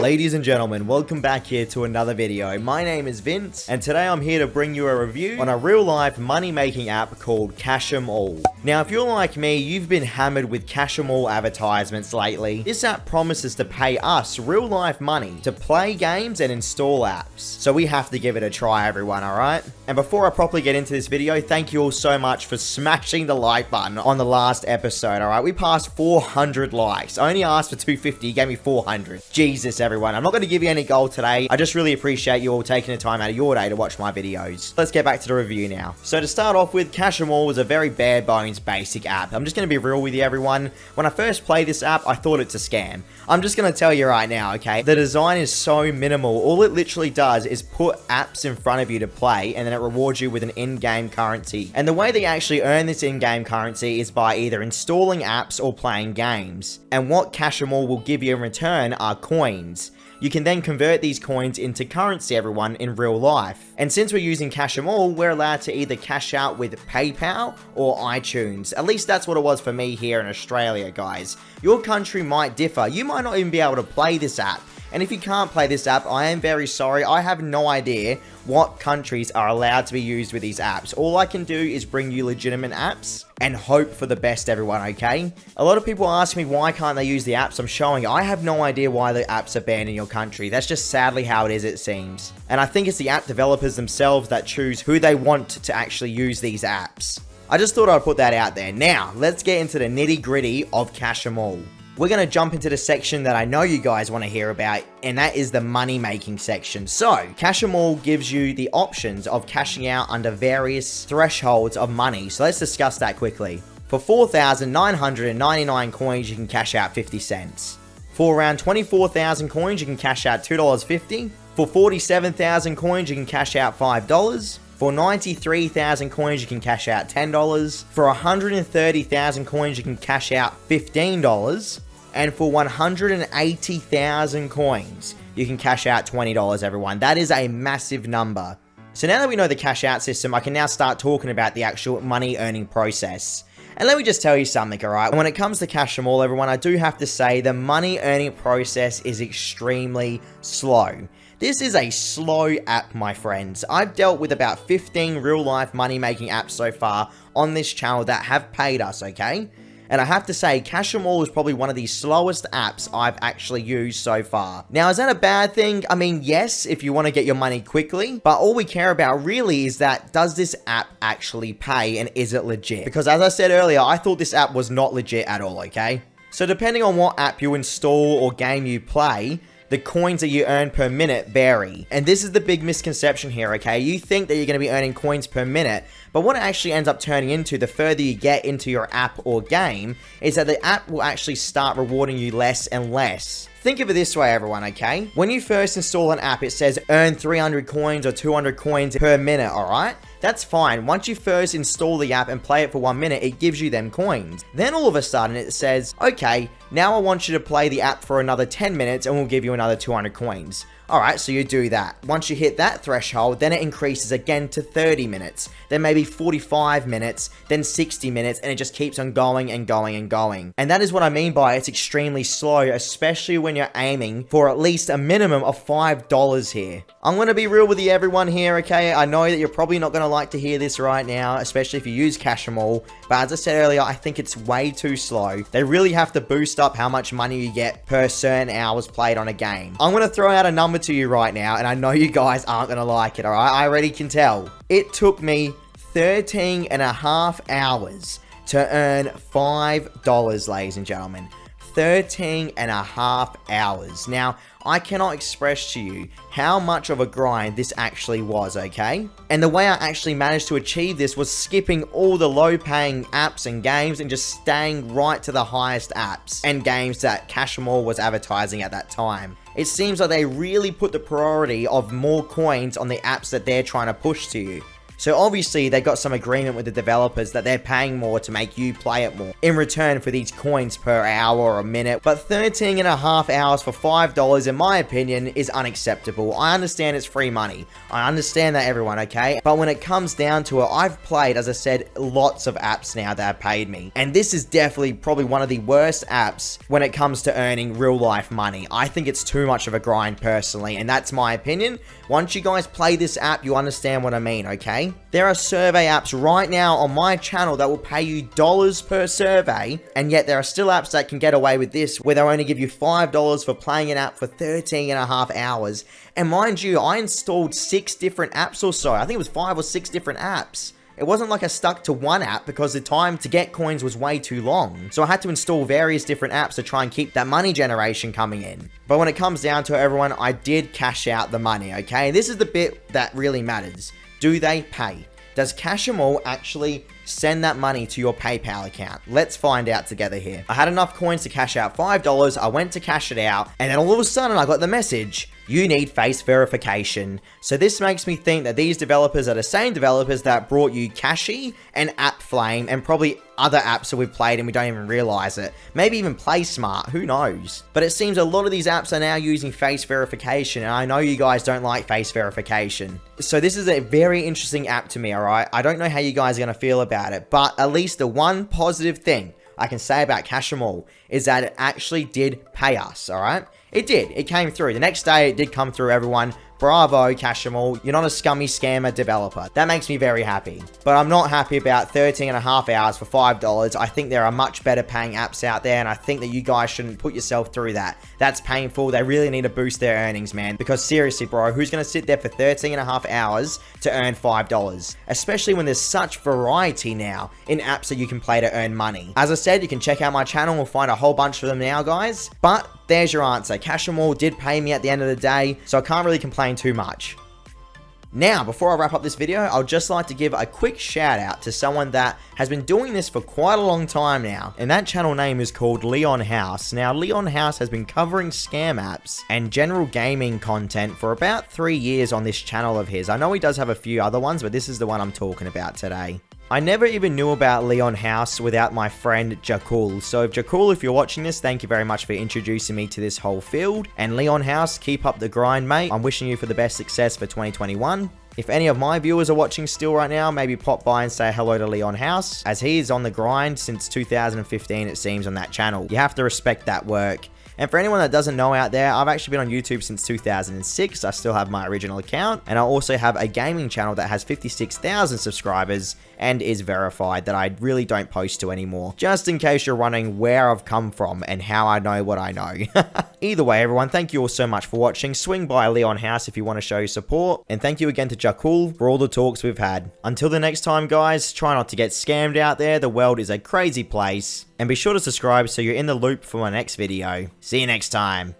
Ladies and gentlemen, welcome back here to another video. My name is Vince, and today I'm here to bring you a review on a real-life money-making app called Cash 'Em All. Now, if you're like me, you've been hammered with Cash 'Em All advertisements lately. This app promises to pay us real-life money to play games and install apps. So we have to give it a try, everyone, alright? And before I properly get into this video, thank you all so much for smashing the like button on the last episode, alright? We passed 400 likes. I only asked for 250, you gave me 400. Jesus, everyone. I'm not going to give you any gold today. I just really appreciate you all taking the time out of your day to watch my videos. Let's get back to the review now. So to start off with, Cash 'Em All was a very bare bones basic app. I'm just going to be real with you, everyone. When I first played this app, I thought it's a scam. I'm just going to tell you right now, okay? The design is so minimal. All it literally does is put apps in front of you to play, and then it rewards you with an in-game currency. And the way they actually earn this in-game currency is by either installing apps or playing games. And what Cash 'Em All will give you in return are coins. You can then convert these coins into currency, everyone, in real life. And since we're using Cash 'Em All, we're allowed to either cash out with PayPal or iTunes. At least that's what it was for me here in Australia, guys. Your country might differ. You might not even be able to play this app. And if you can't play this app, I am very sorry. I have no idea what countries are allowed to be used with these apps. All I can do is bring you legitimate apps and hope for the best, everyone, okay? A lot of people ask me why can't they use the apps I'm showing. I have no idea why the apps are banned in your country. That's just sadly how it is, it seems. And I think it's the app developers themselves that choose who they want to actually use these apps. I just thought I'd put that out there. Now, let's get into the nitty-gritty of Cash 'Em All. We're going to jump into the section that I know you guys want to hear about, and that is the money-making section. So, Cash 'Em All gives you the options of cashing out under various thresholds of money. So let's discuss that quickly. For 4,999 coins, you can cash out 50 cents. For around 24,000 coins, you can cash out $2.50. For 47,000 coins, you can cash out $5. For 93,000 coins, you can cash out $10. For 130,000 coins, you can cash out $15. And for 180,000 coins, you can cash out $20, everyone. That is a massive number. So now that we know the cash out system, I can now start talking about the actual money earning process. And let me just tell you something, alright? When it comes to Cash 'Em All, everyone, I do have to say the money earning process is extremely slow. This is a slow app, my friends. I've dealt with about 15 real-life money-making apps so far on this channel that have paid us, okay? And I have to say, Cash 'Em All is probably one of the slowest apps I've actually used so far. Now, is that a bad thing? I mean, yes, if you want to get your money quickly, but all we care about really is that, does this app actually pay and is it legit? Because as I said earlier, I thought this app was not legit at all, okay? So depending on what app you install or game you play, the coins that you earn per minute vary. And this is the big misconception here, okay? You think that you're going to be earning coins per minute, but what it actually ends up turning into the further you get into your app or game is that the app will actually start rewarding you less and less. Think of it this way, everyone, okay? When you first install an app, it says earn 300 coins or 200 coins per minute, alright? That's fine. Once you first install the app and play it for 1 minute, it gives you them coins. Then all of a sudden it says, okay, now I want you to play the app for another 10 minutes and we'll give you another 200 coins. Alright, so you do that. Once you hit that threshold, then it increases again to 30 minutes, then maybe 45 minutes, then 60 minutes, and it just keeps on going and going and going. And that is what I mean by it's extremely slow, especially when you're aiming for at least a minimum of $5 here. I'm going to be real with you, everyone here, okay? I know that you're probably not going to like to hear this right now, especially if you use Cash 'Em All, but as I said earlier, I think it's way too slow. They really have to boost up how much money you get per certain hours played on a game. I'm going to throw out a number to you right now, and I know you guys aren't going to like it, alright? I already can tell. It took me 13 and a half hours to earn $5, ladies and gentlemen. 13 and a half hours. Now, I cannot express to you how much of a grind this actually was, okay? And the way I actually managed to achieve this was skipping all the low-paying apps and games and just staying right to the highest apps and games that Cash 'Em All was advertising at that time. It seems like they really put the priority of more coins on the apps that they're trying to push to you. So obviously they got some agreement with the developers that they're paying more to make you play it more in return for these coins per hour or a minute. But 13.5 hours for $5, in my opinion, is unacceptable. I understand it's free money. I understand that, everyone, okay? But when it comes down to it, I've played, as I said, lots of apps now that have paid me. And this is definitely probably one of the worst apps when it comes to earning real life money. I think it's too much of a grind personally, and that's my opinion. Once you guys play this app, you understand what I mean, okay? There are survey apps right now on my channel that will pay you dollars per survey, and yet there are still apps that can get away with this, where they'll only give you $5 for playing an app for 13.5 hours. And mind you, I installed 6 different apps or so. I think it was 5 or 6 different apps. It wasn't like I stuck to one app because the time to get coins was way too long. So I had to install various different apps to try and keep that money generation coming in. But when it comes down to it, everyone, I did cash out the money, okay? This is the bit that really matters. Do they pay? Does Cash 'Em All actually send that money to your PayPal account? Let's find out together here. I had enough coins to cash out $5. I went to cash it out, and then all of a sudden I got the message, you need face verification. So this makes me think that these developers are the same developers that brought you Cashy and AppFlame and probably other apps that we've played and we don't even realize it. Maybe even PlaySmart, who knows? But it seems a lot of these apps are now using face verification, and I know you guys don't like face verification. So this is a very interesting app to me, alright? I don't know how you guys are going to feel about it, but at least the one positive thing I can say about Cash 'Em All is that it actually did pay us, alright? It did. It came through. The next day, it did come through, everyone. Bravo, Cash 'Em All. You're not a scummy scammer developer. That makes me very happy. But I'm not happy about 13.5 hours for $5. I think there are much better paying apps out there, and I think that you guys shouldn't put yourself through that. That's painful. They really need to boost their earnings, man. Because seriously, bro, who's going to sit there for 13.5 hours to earn $5? Especially when there's such variety now in apps that you can play to earn money. As I said, you can check out my channel. We'll find a whole bunch of them now, guys. But there's your answer. Cash 'Em All did pay me at the end of the day, so I can't really complain too much. Now, before I wrap up this video, I'd just like to give a quick shout out to someone that has been doing this for quite a long time now, and that channel name is called Leon House. Now, Leon House has been covering scam apps and general gaming content for about 3 years on this channel of his. I know he does have a few other ones, but this is the one I'm talking about today. I never even knew about Leon House without my friend Jakul. So Jakul, if you're watching this, thank you very much for introducing me to this whole field. And Leon House, keep up the grind, mate. I'm wishing you for the best success for 2021. If any of my viewers are watching still right now, maybe pop by and say hello to Leon House, as he is on the grind since 2015, it seems, on that channel. You have to respect that work. And for anyone that doesn't know out there, I've actually been on YouTube since 2006. I still have my original account, and I also have a gaming channel that has 56,000 subscribers and is verified that I really don't post to anymore. Just in case you're wondering where I've come from and how I know what I know. Either way, everyone, thank you all so much for watching. Swing by Leon House if you want to show your support. And thank you again to Jakul for all the talks we've had. Until the next time, guys, try not to get scammed out there. The world is a crazy place. And be sure to subscribe so you're in the loop for my next video. See you next time.